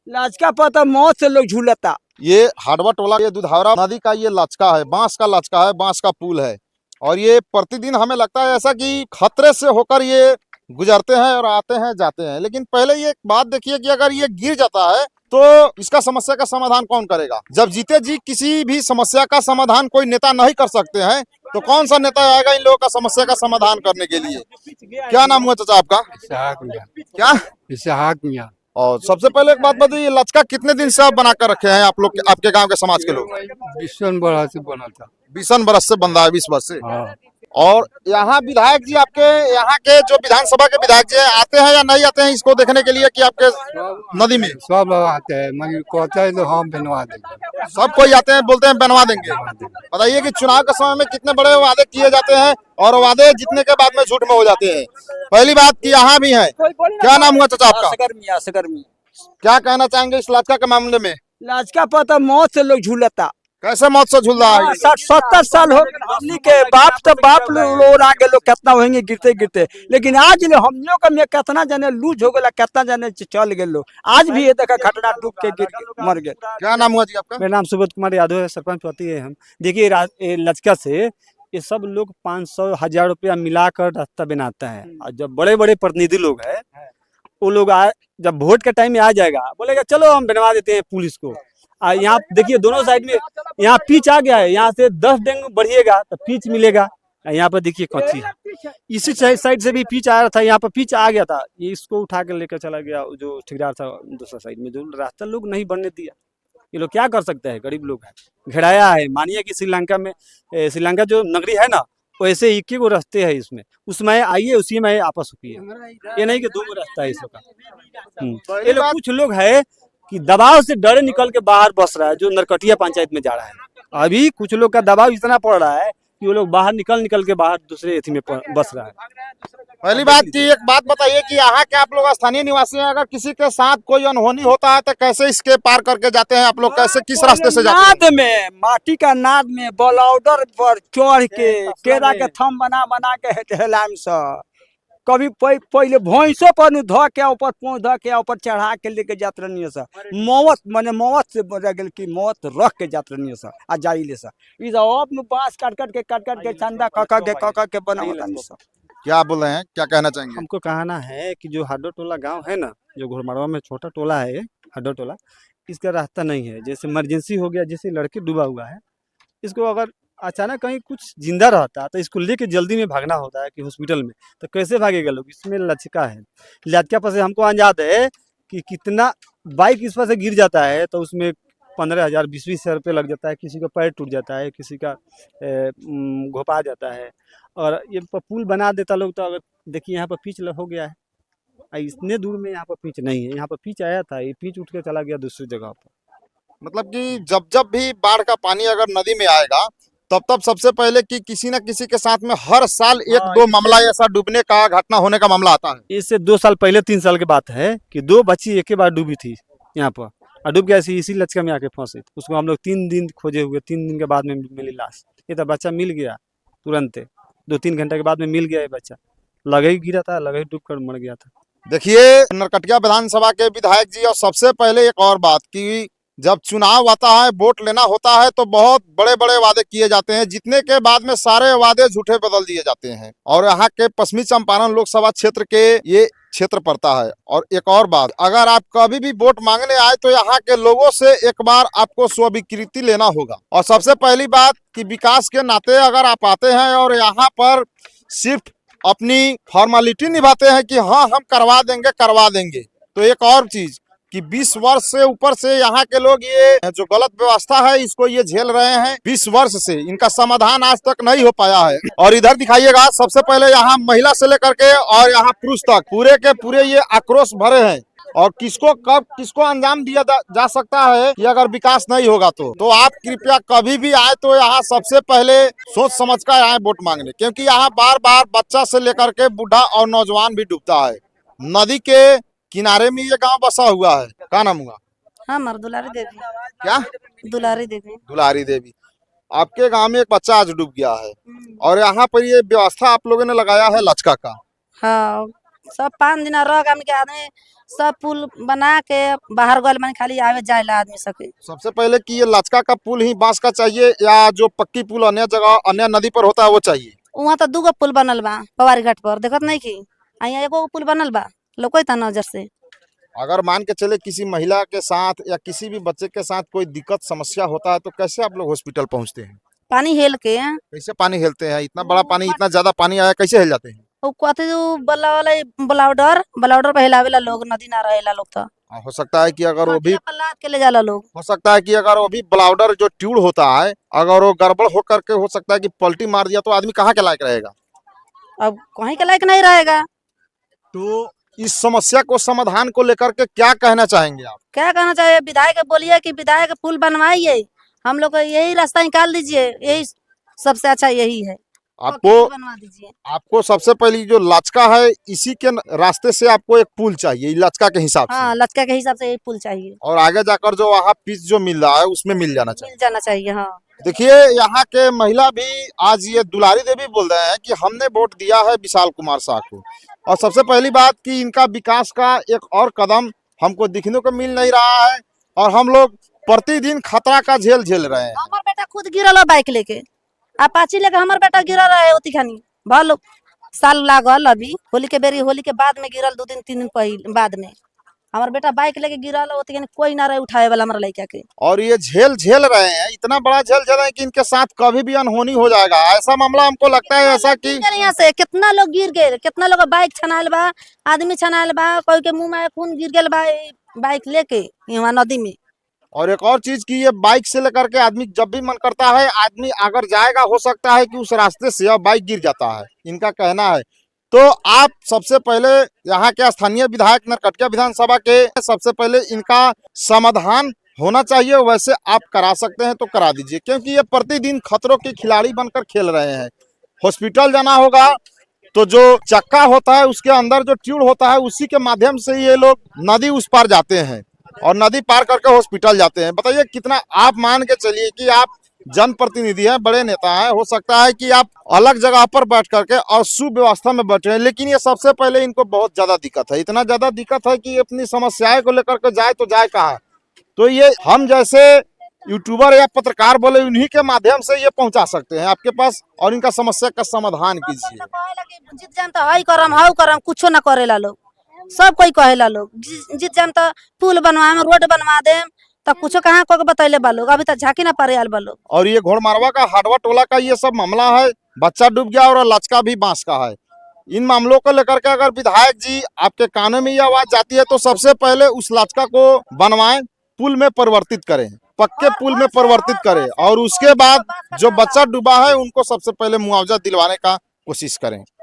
लाचका पता मौत से लोग झूलता। ये हाडवा टोला, ये दुधावरा नदी का ये लचका है, बांस का लचका है, बांस का पुल है। और ये प्रतिदिन हमें लगता है ऐसा कि खतरे से होकर ये गुजरते हैं और आते हैं जाते हैं। लेकिन पहले ये बात देखिए कि अगर ये गिर जाता है तो इसका समस्या का समाधान कौन करेगा? जब जीते जी किसी भी समस्या का समाधान कोई नेता नहीं कर सकते हैं तो कौन सा नेता आएगा इन लोगों का समस्या का समाधान करने के लिए? क्या नाम हुआ चाचा आपका? इसहाक मियां। क्या? इसहाक मियां। और सबसे पहले एक बात बताइए, लचका कितने दिन से आप बना कर रखे हैं आप लोग, आपके गांव के समाज के लोग? बिशन बड़ा से बना था। 20 बरस से बन रहा है, 20 वर्ष से। हाँ। और यहाँ विधायक जी, आपके यहाँ के जो विधानसभा के विधायक जी आते हैं या नहीं आते हैं इसको देखने के लिए कि आपके नदी में? सब आते हैं, मगर कहते हैं तो हम बनवा देंगे। सब कोई आते हैं, बोलते हैं बनवा देंगे। बताइए कि चुनाव के समय में कितने बड़े वादे किए जाते हैं और वादे जीतने के बाद में झूठ में हो जाते हैं। पहली बात कि यहाँ भी है। क्या नाम हुआ चाचा आपका? असगर मियां। क्या कहना चाहेंगे इस लाचका के मामले में? लाचका पता मौत से लोग झूलता। कैसे मौत से झूल रहा है? 60-70 साल हो गए हमनी के बाप तो बाप लोग आगे लोग कितना होंगे गिरते गिरते, लेकिन आज ले हम लोग में कितना जने लूज हो गया, कितना जने चल गए लोग। आज भी ये देखा घटना डूब के गिर के मर गए। क्या नाम हुआ जी आपका? मेरा नाम सुबोध कुमार यादव है, सरपंच पति है हम। देखिए ये लचका से ये सब लोग 500-1000 रुपया मिलाकर रास्ता बनाता है। और जब बड़े बड़े प्रतिनिधि लोग हैं वो लोग जब वोट के टाइम में आ जाएगा बोलेगा चलो हम बनवा देते हैं पुलिस को। यहाँ देखिए दोनों साइड में यहाँ पिच आ गया है, यहाँ से 10 डेंगू बढ़िएगा तो पिच मिलेगा। यहाँ पर देखिए कच्ची है, इसी साइड से भी पिच आ रहा था, यहाँ पर पिच आ गया था, ये इसको उठा कर लेकर चला गया जो ठेकेदार था दूसरा साइड में, जो रास्ता लोग नहीं बनने दिया। ये लोग क्या कर सकते हैं, गरीब लोग हैं, घेराया है। मानिए कि श्रीलंका जो नगरी है ना, वैसे 21 गो रास्ते है इसमें, उसमें आइए उसी में आपस होती है। ये नहीं कि 2 गो रास्ता है इस का। ये लोग कुछ लोग है कि दबाव से डरे निकल के बाहर बस रहा है, जो नरकटिया पंचायत में जा रहा है। अभी कुछ लोग का दबाव इतना पड़ रहा है कि वो लोग बाहर निकल के बाहर दूसरे एथी में बस रहा है। पहली बात की एक बात बताइए कि यहाँ के आप लोग स्थानीय निवासी हैं, अगर किसी के साथ कोई अनहोनी होता है तो कैसे इसके पार करके जाते हैं आप लोग? कैसे, किस रास्ते से जाते हैं? नाद में, माटी का नाद में बलौडर पर चढ़ के केरा के थम बना बना के हेलाम सा, कभी पहले भैंसों पर ध के ऊपर पहुँच ध के ऊपर चढ़ा के लेके जात रहनी सा। मौत माने मौत से रह गल की मौत रख के जात रहनी सा आ जाई ले सा। इस अब बांस काट काट के चंदा कका के बनावत नहीं सा। क्या बोल रहे हैं, क्या कहना चाहेंगे? हमको कहना है कि जो हड्डो टोला गांव है ना, जो घुड़मड़वा में छोटा टोला है हड्डो टोला, इसका रास्ता नहीं है। जैसे इमरजेंसी हो गया, जैसे लड़के डूबा हुआ है, इसको अगर अचानक कहीं कुछ जिंदा रहता तो इसको लेके जल्दी में भागना होता है कि हॉस्पिटल में, तो कैसे भागेगा लोग? इसमें लचका है। लचका पर से हमको अंदाज है कि कितना बाइक इस पर से गिर जाता है तो उसमें 15,000 20,000 हजार रुपये लग जाता है। किसी का पैर टूट जाता है, किसी का घोपा जाता है। और ये पुल बना देता लोग तो अगर देखिए यहाँ पर पिच हो गया है, इतने दूर में यहाँ पर पिच नहीं है। यहाँ पर पिच आया था, ये पिच उठ के चला गया दूसरी जगह पर। मतलब कि जब भी बाढ़ का पानी अगर नदी में आएगा तब सबसे पहले कि किसी न किसी के साथ में हर साल 1-2 मामला ऐसा डूबने का, घटना होने का मामला आता है। इससे 2 साल पहले 3 साल की बात है कि 2 बच्ची एक ही बार डूबी थी यहाँ पर, और डूब गया इसी लचका में आके फंसी। उसको हम लोग 3 दिन खोजे हुए, 3 दिन के बाद में मिली लाश। ये तो बच्चा मिल गया तुरंत, 2-3 घंटे के बाद में मिल गया। ये बच्चा लगे ही गिरा था, लगे ही डूब कर मर गया था। देखिए नरकटिया विधानसभा के विधायक जी, और सबसे पहले एक और बात कि जब चुनाव आता है, वोट लेना होता है तो बहुत बड़े बड़े वादे किए जाते हैं, जीतने के बाद में सारे वादे झूठे बदल दिए जाते हैं। और यहाँ के पश्चिमी चंपारण लोकसभा क्षेत्र के ये क्षेत्र पड़ता है। और एक और बात, अगर आप कभी भी वोट मांगने आए तो यहाँ के लोगों से एक बार आपको स्वीकृति लेना होगा। और सबसे पहली बात कि विकास के नाते अगर आप आते हैं और यहाँ पर सिर्फ अपनी फॉर्मेलिटी निभाते हैं कि हाँ हम करवा देंगे, तो एक और चीज कि 20 वर्ष से ऊपर से यहाँ के लोग ये जो गलत व्यवस्था है इसको ये झेल रहे हैं 20 वर्ष से, इनका समाधान आज तक नहीं हो पाया है। और इधर दिखाइएगा, सबसे पहले यहाँ महिला से लेकर के और यहाँ पुरुष तक पूरे के पूरे ये आक्रोश भरे हैं। और किसको अंजाम दिया जा सकता है कि अगर विकास नहीं होगा तो आप कृपया कभी भी आए तो यहाँ सबसे पहले सोच समझ कर आए वोट मांगने, क्योंकि यहाँ बार बार बच्चा से लेकर के बूढ़ा और नौजवान भी डूबता है। नदी के किनारे में ये गांव बसा हुआ है। क्या नाम हुआ? हाँ, दुलारी देवी। क्या? दुलारी देवी। दुलारी देवी। आपके गांव में एक बच्चा आज डूब गया है और यहाँ पर ये व्यवस्था आप लोगों ने लगाया है लचका का। हाँ, सब 5 दिन रह गम के आदमी सब पुल बना के बाहर गल मन खाली आवे जाए ला आदमी सके। सबसे पहले कि ये लचका का पुल ही बांस का चाहिए या जो पक्की पुल अन्य जगह अन्य नदी पर होता है वो चाहिए? वहाँ तो 2 पुल बनल बा पवारी घाट पर, देखत नहीं की यहाँ एगो पुल बनल बा लोकता नजर से। अगर मान के चले किसी महिला के साथ या किसी भी बच्चे के साथ कोई दिक्कत समस्या होता है तो कैसे आप लोग हॉस्पिटल पहुंचते हैं? पानी हेल के कैसे पानी हिलते हैं? इतना बड़ा पानी, इतना ज्यादा पानी आया, कैसे हिल जाते हैं? वो कथी ब्लाउडर पे हिलावेला लोग, नदी ना रहेला लोग तो हो सकता है कि अगर वो भी लाद के ले जाला लोग। हो सकता है कि अगर वो भी ब्लाउडर जो ट्यूब होता है अगर वो गड़बड़ हो करके हो सकता है कि पलटी मार दिया तो आदमी कहाँ के लायक रहेगा? अब कहीं के लायक नहीं रहेगा। तो इस समस्या को समाधान को लेकर के क्या कहना चाहेंगे आप? क्या कहना चाहिए, विधायक बोलिए कि विधायक पुल बनवाइए, हम लोग को यही रास्ता निकाल दीजिए, यही सबसे अच्छा यही है। आपको बनवा दीजिए। आपको सबसे पहली जो लचका है इसी के रास्ते से आपको एक पुल चाहिए, लचका के हिसाब से। हाँ, लचका के हिसाब से यही पुल चाहिए और आगे जाकर जो वहाँ पिच जो मिल रहा है उसमें मिल जाना चाहिए। मिल जाना चाहिए। हाँ, देखिए यहाँ के महिला भी आज ये दुलारी देवी बोल रहे हैं कि हमने वोट दिया है विशाल कुमार शाह को, और सबसे पहली बात कि इनका विकास का एक और कदम हमको दिखने को मिल नहीं रहा है और हम लोग प्रतिदिन खतरा का झेल रहे हैं। हमार बेटा खुद गिरल है बाइक लेके, अपाची लेके हमार बेटा गिरल है ओती खानी भल साल लागल, अभी होली के बेरी, होली के बाद में गिरल 2 दिन 3 दिन पहले बाद में हमार बेटा बाइक लेके गिरल ओती खानी, कोई ना रहे उठाए वाला हमारा लड़का के। और ये झेल रहे हैं, इतना बड़ा झेल रहे हैं कि इनके साथ कभी भी अनहोनी हो जाएगा। ऐसा मामला हमको लगता है ऐसा कि यहाँ से कितना लोग गिर गए, कितना लोग बाइक छनायल बा, आदमी छनायल बा, कोई के मुंह में खून गिर गल बा बाइक लेके यहाँ नदी में। और एक और चीज की ये बाइक से लेकर के आदमी जब भी मन करता है आदमी अगर जाएगा हो सकता है कि उस रास्ते से अब बाइक गिर जाता है, इनका कहना है। तो आप सबसे पहले यहाँ के स्थानीय विधायक नरकटिया विधानसभा के सबसे पहले इनका समाधान होना चाहिए, वैसे आप करा सकते हैं तो करा दीजिए, क्योंकि ये प्रतिदिन खतरों के खिलाड़ी बनकर खेल रहे हैं। हॉस्पिटल जाना होगा तो जो चक्का होता है उसके अंदर जो ट्यूब होता है उसी के माध्यम से ये लोग नदी उस पार जाते हैं और नदी पार करके हॉस्पिटल जाते हैं। बताइए कितना, आप मान के चलिए कि आप जनप्रतिनिधि हैं, बड़े नेता हैं, हो सकता है कि आप अलग जगह पर बैठ करके और सुव्यवस्था में बैठे हैं, लेकिन ये सबसे पहले इनको बहुत ज्यादा दिक्कत है, इतना ज्यादा दिक्कत है कि अपनी समस्याएं को लेकर के जाए तो जाए कहाँ। तो ये हम जैसे यूट्यूबर या पत्रकार बोले उन्हीं के माध्यम से ये पहुंचा सकते हैं आपके पास और इनका समस्या का समाधान कीजिए। जीत जाम तो हई करम हाउ करम कुछो ना करेला लोग, सब कोई कहेला लोग जीत जाम तो पुल बनवाएम, रोड बनवा देम, तो कुछो कहाँ को बतैले बा लोग, अभी तक झांकी ना पारे आल बा लोग। और ये घोड़मारवा का हाडवा टोला का ये सब मामला है, बच्चा डूब गया और लचका भी बांस का है। इन मामलों को लेकर के अगर विधायक जी आपके कानों में ये आवाज जाती है तो सबसे पहले उस लचका को बनवाएं, पुल में परिवर्तित करें, पक्के पुल में परिवर्तित करें और उसके बाद जो बच्चा डूबा है उनको सबसे पहले मुआवजा दिलवाने का कोशिश करें।